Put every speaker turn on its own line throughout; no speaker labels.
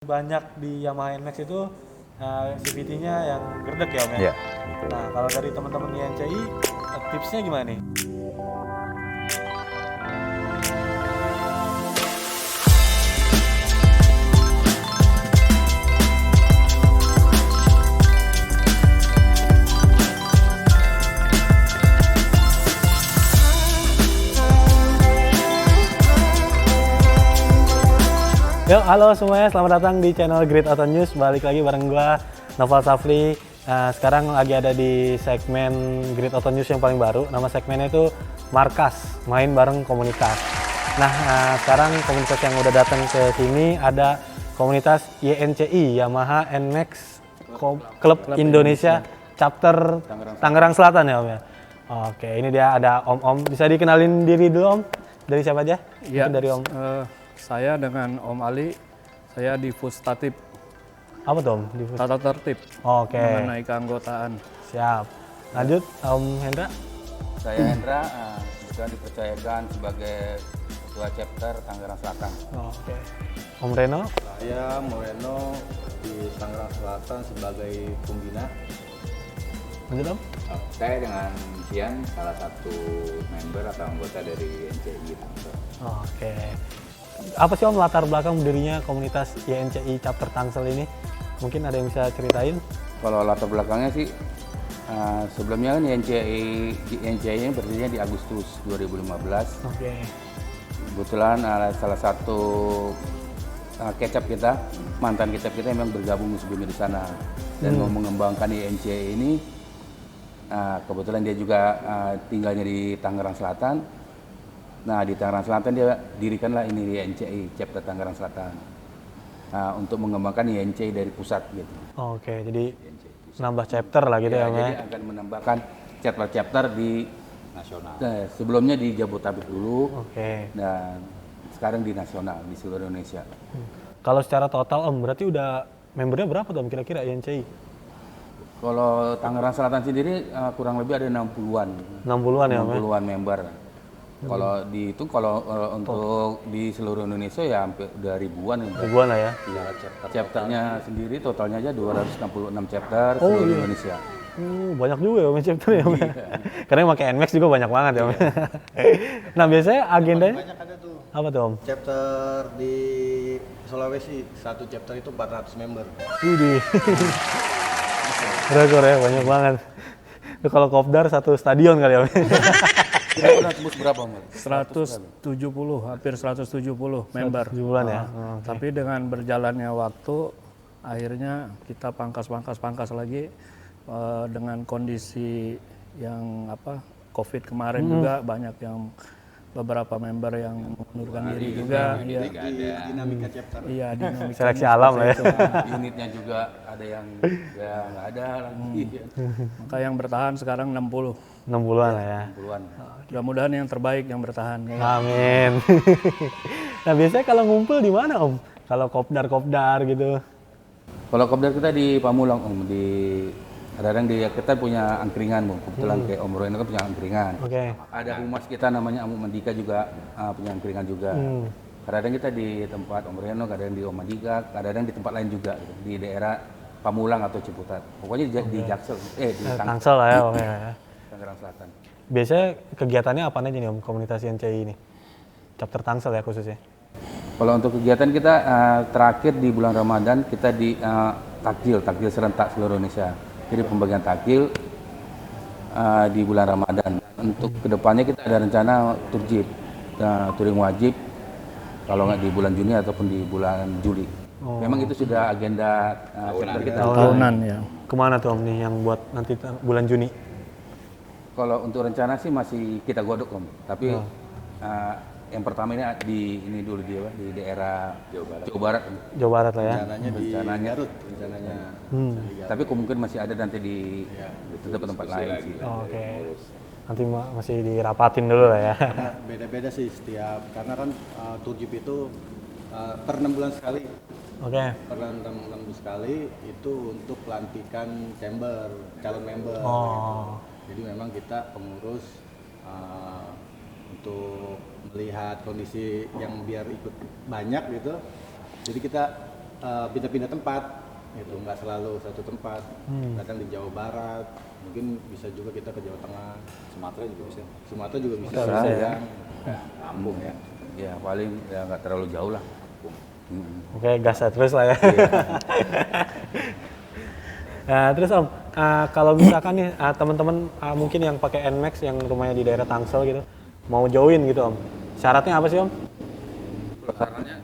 Banyak di Yamaha NMAX itu CVT-nya yang gerdek ya Om ya?
Iya.
Nah kalau dari teman-teman YNCI tipsnya gimana nih? Yuk, halo semuanya, selamat datang di channel Great Auto News. Balik lagi bareng gua, Noval Safri. Sekarang lagi ada di segmen Great Auto News yang paling baru. Nama segmennya itu Markas, main bareng komunitas. Nah, sekarang komunitas yang udah datang ke sini ada komunitas YNCI, Yamaha NMAX Club Indonesia Chapter Tangerang Selatan ya Om ya? Oke, ini dia ada Om-Om. Bisa dikenalin diri dulu Om? Dari siapa aja?
Ya,
Mungkin dari Om.
saya dengan Om Ali, saya di Pustatip,
Apa tuh Om?
tata tertib
Oke,
mengenai keanggotaan.
siap. Lanjut Om Hendra.
Saya Hendra, juga dipercayakan sebagai Ketua Chapter Tangerang Selatan.
Oke. Om Reno.
Saya Moreno di Tangerang Selatan sebagai pembina.
Lanjut Om.
Saya dengan Pian, salah satu member atau anggota dari NCI Tangsel.
Oke. Apa sih Om latar belakang berdirinya komunitas YNCI Chapter Tangsel ini? Mungkin ada yang bisa ceritain?
Kalau latar belakangnya sih, sebelumnya kan NCI ini berdirinya di Agustus 2015.
Oke.
Kebetulan salah satu kecap kita, mantan kecap kita memang bergabung sebelumnya di sana dan mau mengembangkan YNCI ini. Kebetulan dia juga tinggalnya di Tangerang Selatan. Nah di Tangerang Selatan dia dirikanlah ini YNCI Chapter Tangerang Selatan untuk mengembangkan YNCI dari pusat gitu.
Oke, jadi nambah chapter lah gitu ya Om ya?
Jadi akan menambahkan chapter-chapter di nasional. Nah, sebelumnya di Jabodetabek dulu.
Oke.
Dan sekarang di nasional di seluruh Indonesia.
Kalau secara total Om, berarti udah membernya berapa tuh Om kira-kira YNCI?
Kalau Tangerang Selatan sendiri kurang lebih ada 60-an.
60-an ya Om ya?
60-an member. Kalau di itu untuk di seluruh Indonesia ya hampir udah ribuan ya.
Ribuan lah ya?
Chapternya sendiri totalnya aja 266 chapter seluruh Indonesia.
Banyak juga ya Om chapter ya Om ya? Karena yang pakai NMAX juga banyak banget ya Om. Nah biasanya agendanya?
Banyak ada tuh.
Apa tuh Om?
Chapter di Sulawesi, satu chapter itu 400 member.
Widih. Rekor ya, banyak banget. Itu kalau kopdar satu stadion kali ya Om.
Kita pernah tembus berapa, Mbak?
170, hampir 170 member.
7 bulan ya?
Tapi dengan berjalannya waktu, akhirnya kita pangkas lagi dengan kondisi yang COVID kemarin juga banyak yang beberapa member yang mengundurkan diri juga. Iya,
Dinamika chapter.
iya, dinamika
Seleksi alam lah ya.
Unitnya juga ada yang ya nggak ada lagi.
Maka yang bertahan sekarang 60.
60-an lah ya.
Puluhan.
Mudah-mudahan yang terbaik yang bertahan.
Amin. Nah biasanya kalau ngumpul di mana Om? Kalau kopdar gitu.
Kalau kopdar kita di Pamulang, Om, di kadang-kadang kita punya angkringan, Om. Kebetulan kayak Om Royno kan punya angkringan.
Oke.
Ada humas kita namanya Om Mandika juga punya angkringan juga. Kadang-kadang kita di tempat Om Royno, kadang di Om Mandika, kadang-kadang di tempat lain juga gitu, di daerah Pamulang atau Ciputat. Pokoknya di Jaksel, di
Tangsel lah ya Om ya.
Tangerang Selatan.
Biasanya kegiatannya apa aja nih Om komunitas YNCI ini? Chapter Tangsel ya khususnya?
Kalau untuk kegiatan kita terakhir di bulan Ramadan kita di takjil serentak seluruh Indonesia. Jadi pembagian takjil di bulan Ramadan. Untuk kedepannya kita ada rencana touring wajib kalau nggak di bulan Juni ataupun di bulan Juli. Memang itu sudah agenda chapter kita.
Tahunan ya.
Kemana tuh Om nih yang buat nanti bulan Juni?
Kalau untuk rencana sih masih kita godok Om. Tapi yang pertama ini dulu di daerah Jawa Barat.
Jawa Barat lah ya?
Rencananya di Garut, rencananya.
Tapi kemungkinan masih ada nanti di tempat lain sih.
Oke. Nanti masih dirapatin dulu lah ya?
Karena beda-beda sih setiap, karena kan tour jeep itu per 6 bulan sekali.
Oke.
Per 6 bulan sekali itu untuk pelantikan calon member.
Oh.
Jadi memang kita pengurus untuk melihat kondisi yang biar ikut banyak gitu. Jadi kita pindah-pindah tempat gitu, nggak selalu satu tempat. Kadang di Jawa Barat, mungkin bisa juga kita ke Jawa Tengah,
Sumatera juga bisa.
Sumatera juga bisa,
Bisa, ya.
Lampung ya.
Ya paling ya nggak terlalu jauh lah.
Oke, gas terus lah ya. Nah, terus Om, kalau misalkan nih teman-teman mungkin yang pakai NMAX yang rumahnya di daerah Tangsel gitu, mau join gitu Om, syaratnya apa sih Om?
Sarannya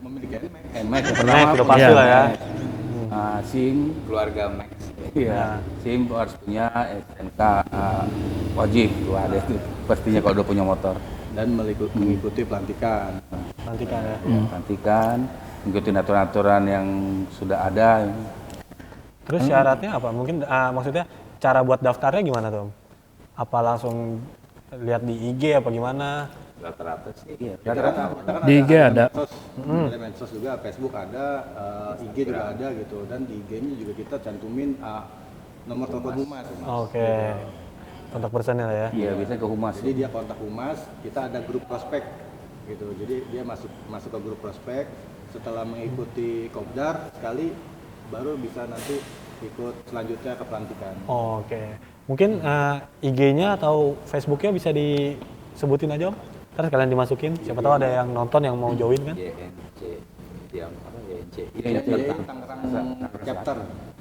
Memiliki
NMAX
NMAX udah pasti lah ya.
SIM keluarga Max. Iya. SIM harus punya STNK wajib tuh ada itu pastinya kalau udah punya motor.
dan mengikuti pelantikan.
Nanti kan ya.
Pelantikan, mengikuti aturan-aturan yang sudah ada.
Terus syaratnya apa? Mungkin maksudnya cara buat daftarnya gimana tuh Om? Apa langsung lihat di IG apa gimana?
Rata-rata sih. Iya.
Di IG ada.
Ada medsos juga, Facebook ada, IG juga ada gitu. Dan di IG-nya juga kita cantumin nomor telepon humas.
Oke. Kontak personil ya.
Iya, biasanya ke humas.
Jadi dia kontak humas, kita ada grup prospek gitu. Jadi dia masuk ke grup prospek, setelah mengikuti kopdar sekali baru bisa nanti ikut selanjutnya ke pelantikan.
Oke. Mungkin IG-nya atau Facebook-nya bisa disebutin aja Om? Ntar kalian dimasukin, siapa tahu ada yang nonton yang mau join kan?
YNC. Yang apa YNC?
Jadi Tangerang chapter.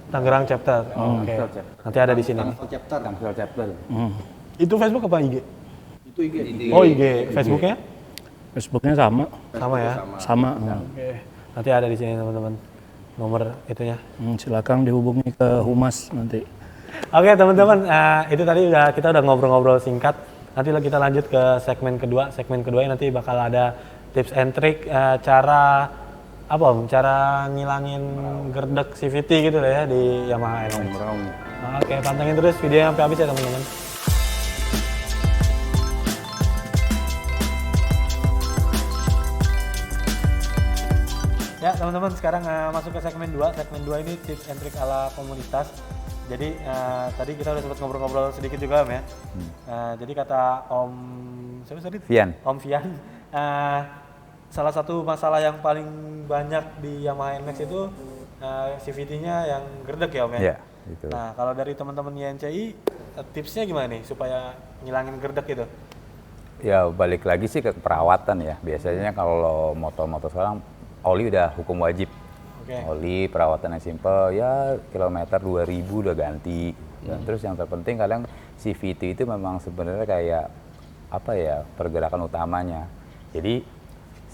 Tangerang chapter. Oke. Nanti ada di sini.
Tangsel chapter.
Tangsel chapter.
Itu Facebook apa IG?
Itu IG.
Oh IG. Facebook-nya?
Facebooknya sama.
Sama ya.
Sama.
Oke. Nanti ada di sini teman-teman. Nomor itunya.
Silakan dihubungi ke humas nanti.
Oke teman-teman, itu tadi kita udah ngobrol-ngobrol singkat. Nanti kita lanjut ke segmen kedua. Segmen kedua nanti bakal ada tips and trick cara apa Om? Cara ngilangin gerdek CVT gitu ya di Yamaha NMAX. Oke, pantengin terus videonya sampai habis ya teman-teman. Ya teman-teman, sekarang masuk ke segmen 2. Segmen 2 ini tips and trick ala komunitas. Jadi tadi kita udah sempat ngobrol-ngobrol sedikit juga Om ya. Jadi kata Om siapa tadi?
Vian.
Om Vian. Salah satu masalah yang paling banyak di Yamaha NMAX itu CVT-nya yang gerdek ya Om ya?
Iya, gitu.
Nah kalau dari teman-teman YNCI tipsnya gimana nih supaya ngilangin gerdek gitu?
Ya balik lagi sih ke perawatan ya. Biasanya kalau motor-motor sekarang oli udah hukum wajib.
Oke.
Oli perawatan yang simple ya kilometer 2000 udah ganti. Dan terus yang terpenting kadang CVT itu memang sebenarnya kayak apa ya pergerakan utamanya. Jadi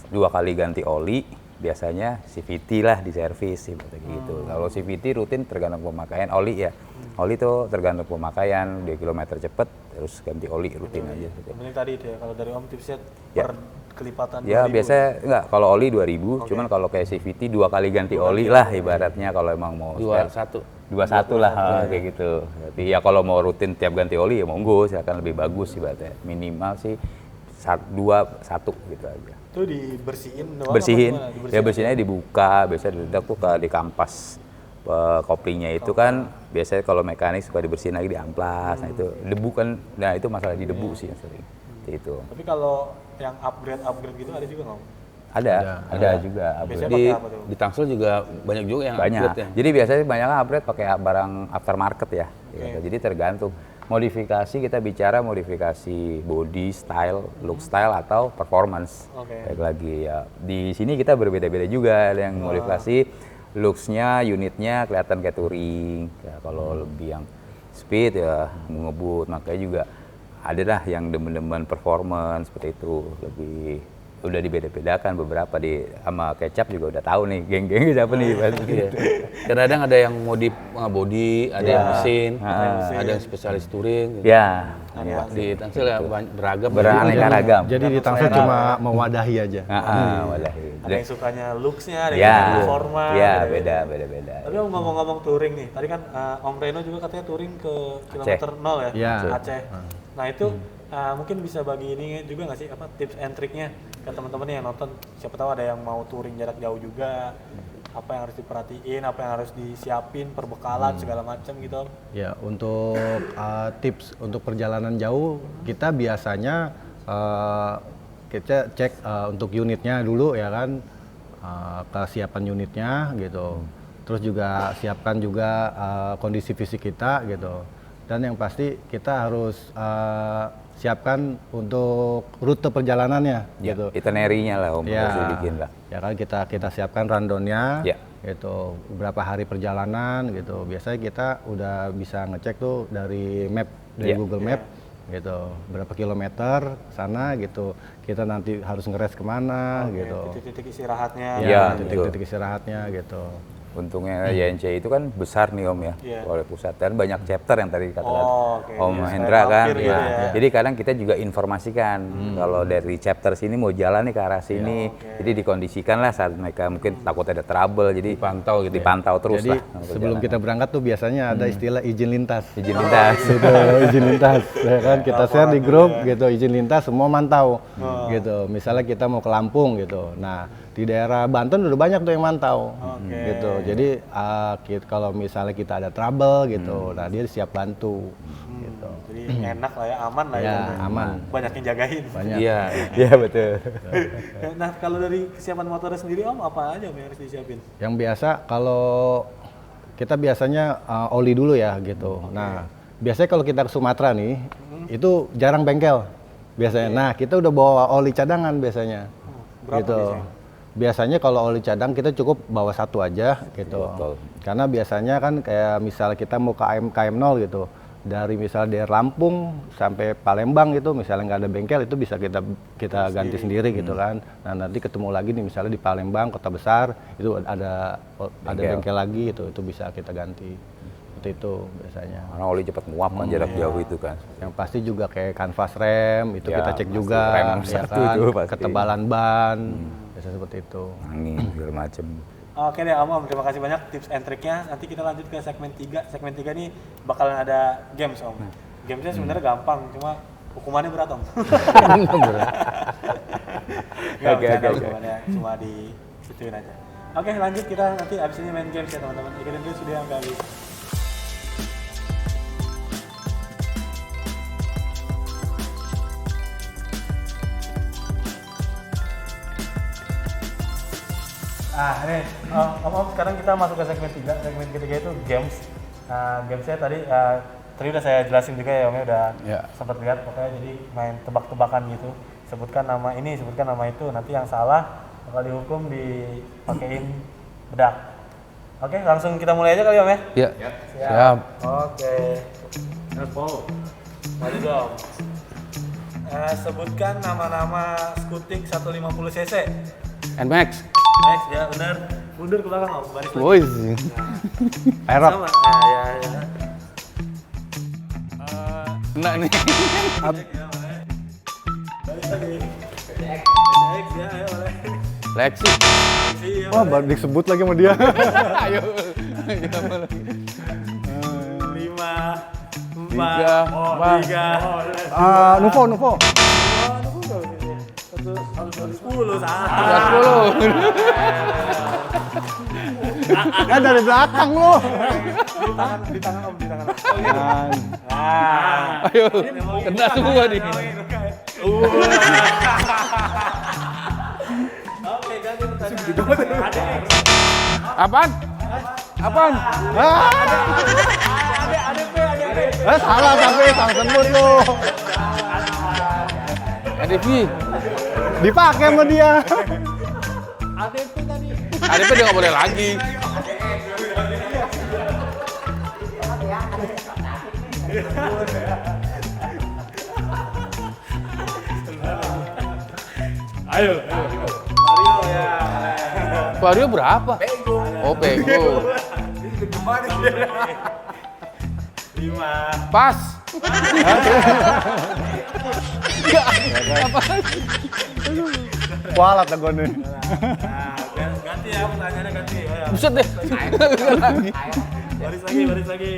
2 kali ganti oli biasanya CVT lah di servis seperti gitu. Kalau CVT rutin tergantung pemakaian oli ya. Oli tuh tergantung pemakaian, dia kilometer cepet terus ganti oli rutin aja.
Yang penting tadi itu ya, kalau dari Om tipsnya
Ya.
per kelipatan
Ya
2000.
biasanya enggak, kalau oli 2000, cuman kalau kayak CVT 2 kali ganti oli lah ibaratnya kalau emang mau
21.
21 lah kayak gitu. Tapi ya kalau mau rutin tiap ganti oli ya monggo, silakan lebih bagus ibaratnya. Minimal sih 2 1 gitu aja.
Itu dibersihin doang
Bersihin,
apa gimana?
ya bersihinnya dibuka, biasanya diledak tuh di kampas koplingnya itu kan biasanya kalau mekanik suka dibersihin lagi di amplas. Nah itu debu kan, nah itu masalah di debu sih yang sering. Itu.
Tapi kalau yang upgrade gitu ada juga nggak Om?
Ada juga.
Biasanya
Di,
pakai apa tuh?
di Tangsel juga banyak juga yang
Banyak.
upgrade ya.
Jadi biasanya banyak upgrade pakai barang aftermarket ya. Gitu. Jadi tergantung modifikasi, kita bicara modifikasi body style, look style atau performance.
Oke.
Baik lagi ya. Di sini kita berbeda-beda juga. Ada yang modifikasi looks-nya, unitnya kelihatan kayak touring. Ya, kalau lebih yang speed ya ngebut, makanya juga ada lah yang demen-demen performance seperti itu, lebih udah dibeda-bedakan beberapa di sama Kecap juga udah tahu nih geng-geng siapa nih pasti.
Iya. Kadang-kadang ada yang modif body, ada yang mesin, ada yang spesialis touring. Gitu.
Ya, ya.
Di Tangsel ya beragam.
Beraneka ragam.
Jadi di Tangsel cuma mewadahi aja.
Wadahi.
Ada yang sukanya looks-nya, ada yang
Ya,
suka performa.
ya
gitu ya.
beda-beda.
Tapi Om ngomong-ngomong touring nih, tadi kan Om Reno juga katanya touring ke kilometer 0 ya,
Iya.
Aceh. Nah itu mungkin bisa bagi ini juga nggak sih apa tips and triknya ke teman-teman yang nonton, siapa tahu ada yang mau touring jarak jauh juga, apa yang harus diperhatiin, apa yang harus disiapin, perbekalan segala macam gitu Om.
Ya, untuk tips untuk perjalanan jauh, kita biasanya kita cek untuk unitnya dulu ya kan, kesiapan unitnya gitu. Terus juga siapkan juga kondisi fisik kita gitu. Dan yang pasti kita harus siapkan untuk rute perjalanannya gitu.
Itinerary-nya lah Om, harus dibikin lah.
Ya kan kita siapkan rundown-nya
Ya.
gitu. Berapa hari perjalanan gitu. Biasanya kita udah bisa ngecek tuh dari map, dari Google Map gitu. Berapa kilometer sana gitu. Kita nanti harus ngeres kemana gitu.
Titik-titik istirahatnya.
Iya,
Titik-titik istirahatnya gitu.
Untungnya YNC itu kan besar nih Om ya, oleh pusat, dan banyak chapter yang tadi katakan Om Hendra kan.
gitu ya.
Jadi kadang kita juga informasikan kalau dari chapter sini mau jalan nih ke arah sini, jadi dikondisikan lah saat mereka mungkin takut ada trouble, jadi dipantau gitu, dipantau terus
Jadi
lah.
sebelum kita berangkat tuh biasanya ada istilah izin lintas.
Izin lintas.
Gitu, izin lintas. Ya kan kita share di grup gitu, izin lintas semua mantau gitu. Misalnya kita mau ke Lampung gitu. Nah, di daerah Banten udah banyak tuh yang mantau. Gitu. Jadi kalau misalnya kita ada trouble gitu, nah dia siap bantu gitu.
Jadi enak lah ya, aman lah ya.
Ya, aman.
Banyak yang jagain.
Banyak.
Iya, iya betul.
Nah, kalau dari kesiapan motornya sendiri Om, apa aja Om yang harus disiapin?
Yang biasa kalau kita biasanya oli dulu ya gitu. Nah, biasanya kalau kita ke Sumatera nih, itu jarang bengkel biasanya. Nah, kita udah bawa oli cadangan biasanya.
Berapa
gitu.
biasanya?
Biasanya kalau oli cadang kita cukup bawa satu aja gitu.
Betul.
Karena biasanya kan kayak misal kita mau ke KM0 gitu. Dari misal dari Lampung sampai Palembang gitu, misalnya nggak ada bengkel itu bisa kita ganti sendiri gitu kan. Nah, nanti ketemu lagi nih misalnya di Palembang kota besar itu ada bengkel lagi itu bisa kita ganti. Seperti itu biasanya.
Karena oli cepat nguap kan jarak jauh itu kan.
Yang pasti juga kayak kanvas rem itu
Ya,
kita cek
pasti
juga
rem
ya
satu
kan,
itu pasti.
ketebalan ban, biasa seperti itu.
Angin segala macem.
Oke deh Om, terima kasih banyak tips and triknya. Nanti kita lanjut ke segmen 3. Segmen 3 nih bakalan ada games Om. Gamesnya sebenarnya gampang, cuma hukumannya berat Om. Nggak, bercanda, hukumannya cuma di situin aja. Oke lanjut, kita nanti abis ini main games ya teman-teman. Ikutin terus video sampai habis. Ini Om, sekarang kita masuk ke segmen 3. Segmen ketiga itu games. Gamesnya tadi udah saya jelasin juga ya Om, udah sempat lihat. Pokoknya jadi main tebak-tebakan gitu. Sebutkan nama ini, sebutkan nama itu. Nanti yang salah bakal dihukum dipakein bedak. Oke, langsung kita mulai aja kali Om ya?
Iya.
Siap. Oke. Maju dong. Sebutkan nama-nama Skutik 150 cc.
Nmax.
Next, ya benar. Mundur ke belakang Om, baris lagi.
Woi. Aerox.
Sama. Nah, ya.
Nah nih.
Baris lagi. Next, ya, ayo boleh.
Lexi.
Iya,
Wah, baru disebut lagi sama dia.
Ayo.
5, 4,
Tiga,
3.
Nuvo.
10 salah.
10.
Dari belakang lo.
Di tangan Om, di tangan Om.
Ayo. Kena semua nih.
Oke, ganti pertanyaan. Ada X.
Apaan? Apaan?
Ada P.
Salah tapi salah sebut lo.
ADV.
Dipakai sama dia.
ADP tadi.
ADV dia nggak boleh lagi.
Ayo. Mario ya.
Vario berapa? Oh, Pego.
5.
Pas.
Kualat lah gue nih.
Nah, ganti ya pertanyaannya ganti. Ayo.
Buset deh.
Baris lagi.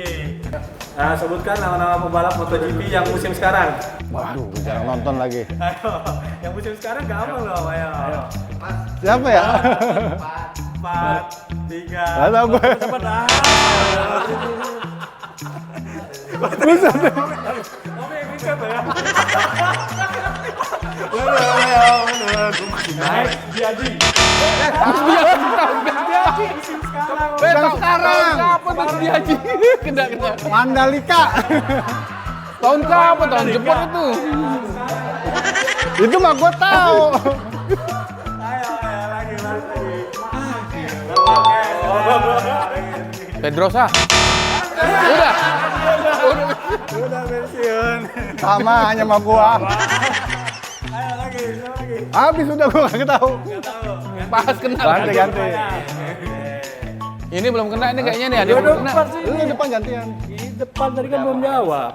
Nah, sebutkan nama-nama pembalap MotoGP yang musim sekarang.
Waduh, jarang nonton lagi.
Ayo, yang musim sekarang gampang loh. Ayo.
Siapa ya?
4, 3.
Gak tau gue.
Cepat dah.
Buset.
Kamu yang minggat ya. Bener.
Sekarang kapan tuh Sediaji? Kena.
Mandalika.
Tahun kapan? Tahun Jepang itu.
Itu mah gua tahu.
Pedrosa. Udah
pensiun.
Sama hanya sama gua. Habis udah gua nggak tahu.
Pas kena.
Ganti.
Ini belum kena ini kayaknya nih, ada belum kena.
Lu depan gantian.
Di depan tadi kan belum jawab.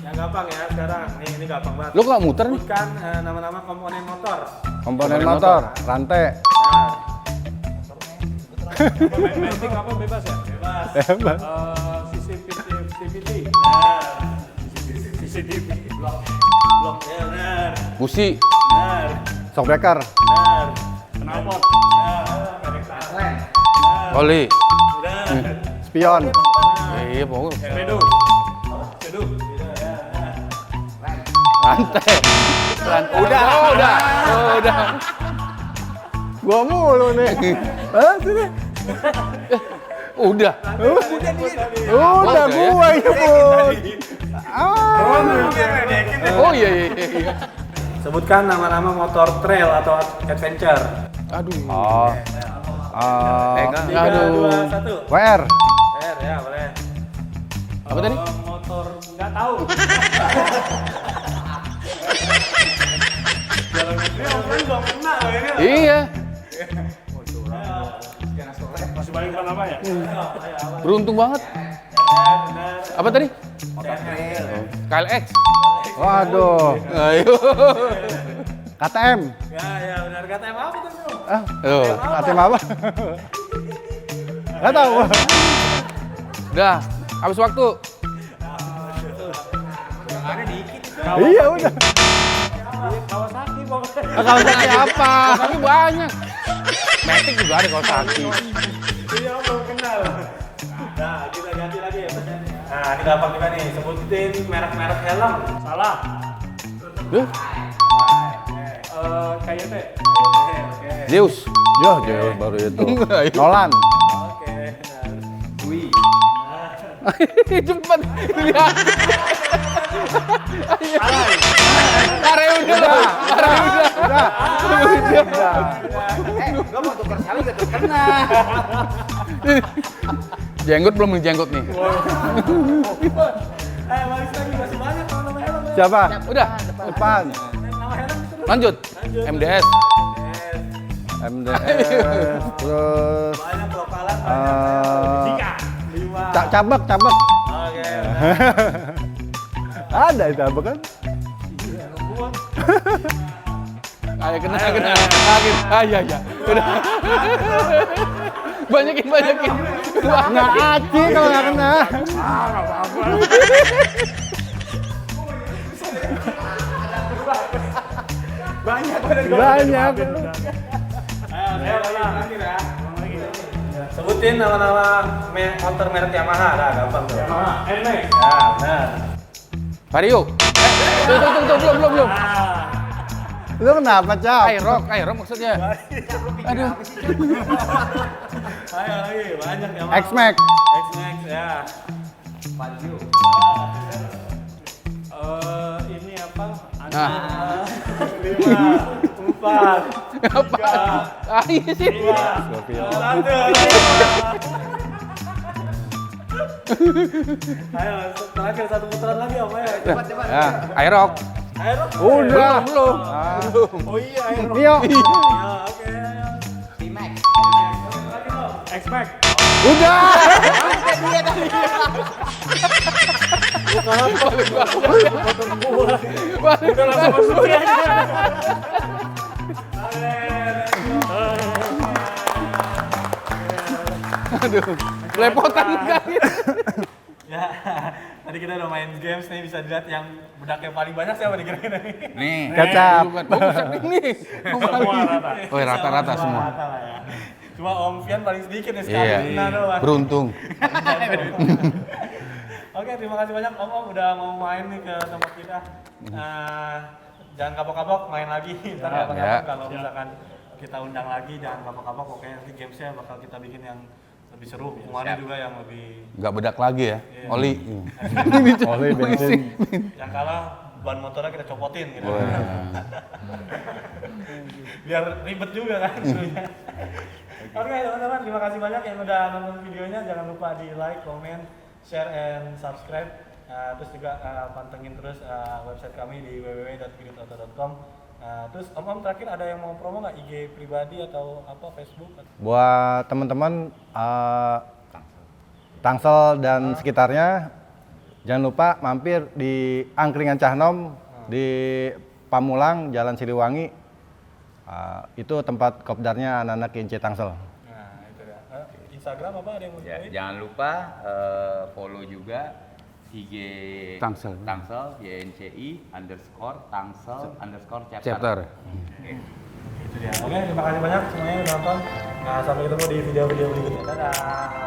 Yang gampang ya sekarang. Ini gampang banget.
Lu kok muter nih?
Bukan nama-nama komponen motor.
Komponen motor, rantai.
Metik apa bebas ya?
Bebas.
CCTV. CCTV. Blok. Ya benar.
Busi.
Benar.
Shockbreaker.
Benar. Knalpot.
Oli.
Spion.
Iya, pokoknya.
Sedu.
Rantai. Udah.
Gua mulu nih. Hah, sini.
Udah.
Udah
ya?
gua nyebut.
Oh iya.
Sebutkan nama-nama motor trail atau adventure.
Aduh.
Oh.
3, 2, 1.
WR.
Ya boleh.
Apa tadi?
Motor nggak tahu.
Iya.
Masih banyak apa ya?
Beruntung banget. Apa tadi? KLX.
Waduh.
Ayo.
KTM.
Ya benar kata apa tuh?
Tuh.
KTM apa? Nggak tahu.
Udah. Habis waktu.
Iya udah.
Kawasaki pokoknya.
Kawasaki apa?
Tapi banyak. Matic juga ada Kawasaki.
Iya belum kenal. Nah kita ganti lagi ya. Nah ini gampang juga nih. Sebutin merek-merek helm.
Salah.
Duh.
KYT.
Zeus.
Ya, jauh baru itu.
Ayo.
Nolan.
Oke. Wih.
Cepet. Lihat. Are udah.
Gua mau tukar sekali gak kena.
Jenggot belum jenggot nih.
Baris lagi masih banyak kalau nama helm.
Siapa?
Udah.
Depan.
Nama helm itu.
Lanjut. MDS.
MDS. Terus
Banyak lokalan banyak. 5.
cabak.
Oke.
Ada cabak kan?
Ayo kena. Iya. Udah. Banyakin.
Nggak aci kalau nggak kena. Banyak.
Ayo lanjut ya. Sebutin nama-nama motor merek Yamaha. Nah, gampang tuh.
NMAX.
Ya, benar.
Vario. Tuh, belum.
Lu kenapa, Cap?
Aerox maksudnya. Aduh.
Ayo lagi, banyak Yamaha.
X-Max.
X-Max ya.
Ini apa?
Nah.
5, 4,
Apa? Iya sih.
1. Ayo, terakhir satu putaran lagi Om. Ayo. Cepat.
Ya, Aerox.
Ayo.
Udah.
Belum.
Oh iya, ayo.
Nio.
Ya, oke.
X-Max.
Udah.
Udah langsung masuk aja.
Aduh. Belepotan kali.
Ya, tadi kita udah main games nih, bisa dilihat yang bedak yang paling banyak siapa nih kira-kira nih?
Nih.
Kecap.
Buset nih.
Semua rata.
Oh, rata-rata semua.
Rata lah ya. Cuma Om Fian paling sedikit nih
Iya.
sekali kena doang.
Beruntung.
Oke, terima kasih banyak Om udah mau main nih ke tempat kita. jangan kapok-kapok main lagi. Ntar
Ya.
kapok-kapok kalau misalkan kita undang lagi, jangan kapok-kapok. Pokoknya nanti gamesnya bakal kita bikin yang lebih seru. Hukumannya juga yang lebih
Nggak bedak lagi ya,
Iya.
oli.
oli bensin. Yang kalah ban motornya kita copotin gitu. Biar ribet juga kan serunya. Oke teman-teman, terima kasih banyak yang udah nonton videonya. Jangan lupa di like, comment, share, and subscribe. Terus juga pantengin terus website kami di www.gridauto.com. Terus Om terakhir ada yang mau promo nggak IG pribadi atau apa Facebook?
Buat teman-teman Tangsel dan sekitarnya, jangan lupa mampir di Angkringan Cahnom di Pamulang, Jalan Siliwangi. Itu tempat kopdarnya anak-anak INC Tangsel.
Nah itu ya. Instagram apa ada yang mau
Ya,
join?
jangan lupa follow juga IG
Tangsel.
YNCI _Tangsel _
Chapter.
Itu dia. Oke, terima kasih banyak semuanya yang udah nonton. Sampai ketemu di video-video berikutnya. Dadah.